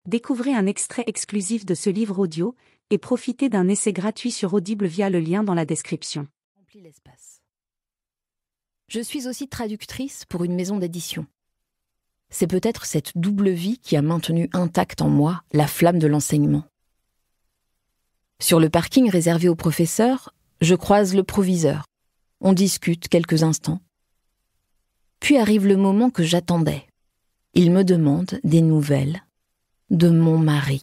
Découvrez un extrait exclusif de ce livre audio et profitez d'un essai gratuit sur Audible via le lien dans la description. Je suis aussi traductrice pour une maison d'édition. C'est peut-être cette double vie qui a maintenu intacte en moi la flamme de l'enseignement. Sur le parking réservé aux professeurs, je croise le proviseur. On discute quelques instants. Puis arrive le moment que j'attendais. Il me demande des nouvelles de mon mari.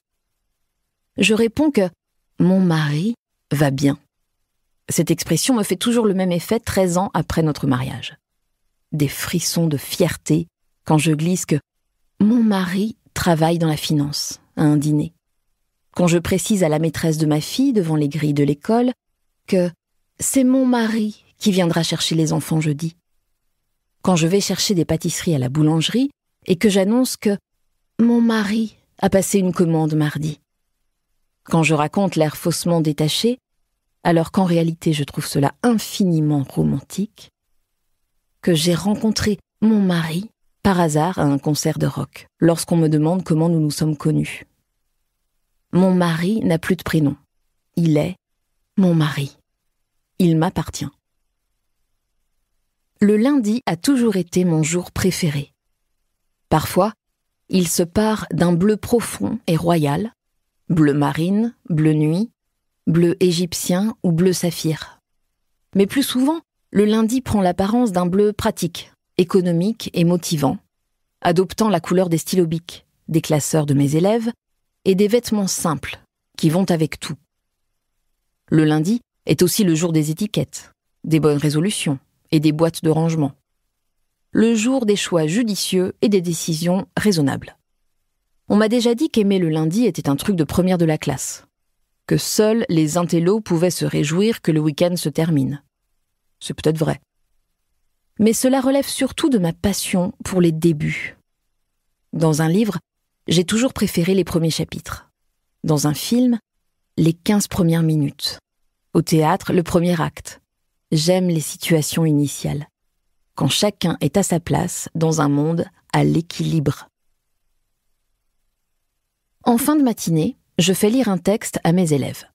Je réponds que mon mari va bien. Cette expression me fait toujours le même effet 13 ans après notre mariage. Des frissons de fierté quand je glisse que mon mari travaille dans la finance à un dîner. Quand je précise à la maîtresse de ma fille devant les grilles de l'école que c'est mon mari qui viendra chercher les enfants jeudi. Quand je vais chercher des pâtisseries à la boulangerie et que j'annonce que mon mari a passé une commande mardi. Quand je raconte l'air faussement détaché, alors qu'en réalité je trouve cela infiniment romantique, que j'ai rencontré mon mari par hasard à un concert de rock, lorsqu'on me demande comment nous nous sommes connus. Mon mari n'a plus de prénom. Il est mon mari. Il m'appartient. Le lundi a toujours été mon jour préféré. Parfois, il se part d'un bleu profond et royal, bleu marine, bleu nuit, bleu égyptien ou bleu saphir. Mais plus souvent, le lundi prend l'apparence d'un bleu pratique, économique et motivant, adoptant la couleur des stylos bic, des classeurs de mes élèves et des vêtements simples qui vont avec tout. Le lundi est aussi le jour des étiquettes, des bonnes résolutions et des boîtes de rangement. Le jour des choix judicieux et des décisions raisonnables. On m'a déjà dit qu'aimer le lundi était un truc de première de la classe, que seuls les intellos pouvaient se réjouir que le week-end se termine. C'est peut-être vrai. Mais cela relève surtout de ma passion pour les débuts. Dans un livre, j'ai toujours préféré les premiers chapitres. Dans un film, les 15 premières minutes. Au théâtre, le premier acte. J'aime les situations initiales. Quand chacun est à sa place dans un monde à l'équilibre. En fin de matinée, je fais lire un texte à mes élèves.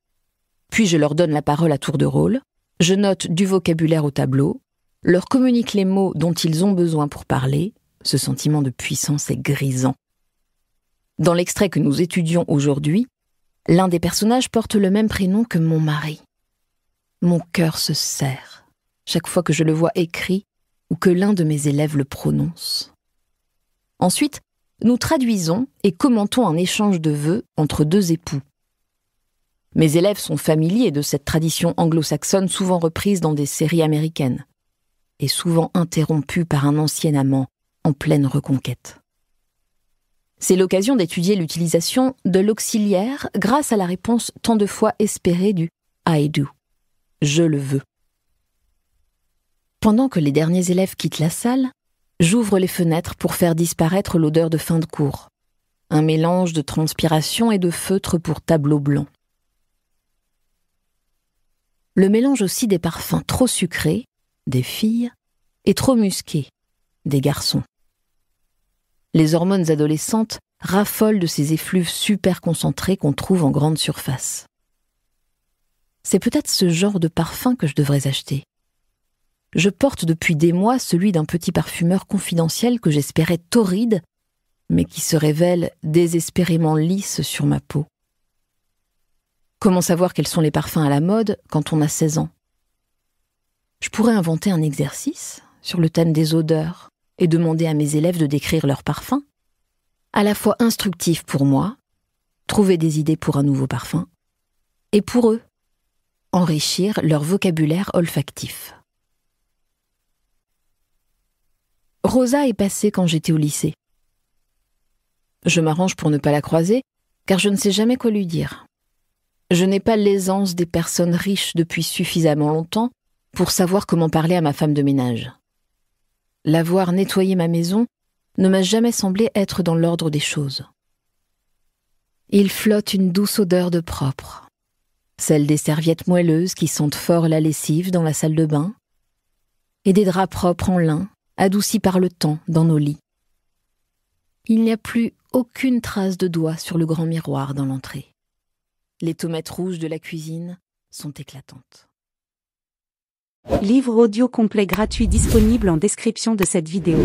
Puis je leur donne la parole à tour de rôle, je note du vocabulaire au tableau, leur communique les mots dont ils ont besoin pour parler. Ce sentiment de puissance est grisant. Dans l'extrait que nous étudions aujourd'hui, l'un des personnages porte le même prénom que mon mari. Mon cœur se serre chaque fois que je le vois écrit ou que l'un de mes élèves le prononce. Ensuite, nous traduisons et commentons un échange de vœux entre deux époux. Mes élèves sont familiers de cette tradition anglo-saxonne souvent reprise dans des séries américaines et souvent interrompue par un ancien amant en pleine reconquête. C'est l'occasion d'étudier l'utilisation de l'auxiliaire grâce à la réponse tant de fois espérée du « I do ». Je le veux. Pendant que les derniers élèves quittent la salle, j'ouvre les fenêtres pour faire disparaître l'odeur de fin de cours. Un mélange de transpiration et de feutre pour tableau blanc. Le mélange aussi des parfums trop sucrés, des filles, et trop musqués, des garçons. Les hormones adolescentes raffolent de ces effluves super concentrés qu'on trouve en grande surface. C'est peut-être ce genre de parfum que je devrais acheter. Je porte depuis des mois celui d'un petit parfumeur confidentiel que j'espérais torride, mais qui se révèle désespérément lisse sur ma peau. Comment savoir quels sont les parfums à la mode quand on a 16 ans ? Je pourrais inventer un exercice sur le thème des odeurs et demander à mes élèves de décrire leurs parfums, à la fois instructif pour moi, trouver des idées pour un nouveau parfum, et pour eux, enrichir leur vocabulaire olfactif. Rosa est passée quand j'étais au lycée. Je m'arrange pour ne pas la croiser, car je ne sais jamais quoi lui dire. Je n'ai pas l'aisance des personnes riches depuis suffisamment longtemps pour savoir comment parler à ma femme de ménage. La voir nettoyer ma maison ne m'a jamais semblé être dans l'ordre des choses. Il flotte une douce odeur de propre, celle des serviettes moelleuses qui sentent fort la lessive dans la salle de bain, et des draps propres en lin, adoucis par le temps dans nos lits. Il n'y a plus aucune trace de doigt sur le grand miroir dans l'entrée. Les tomates rouges de la cuisine sont éclatantes. Livre audio complet gratuit disponible en description de cette vidéo.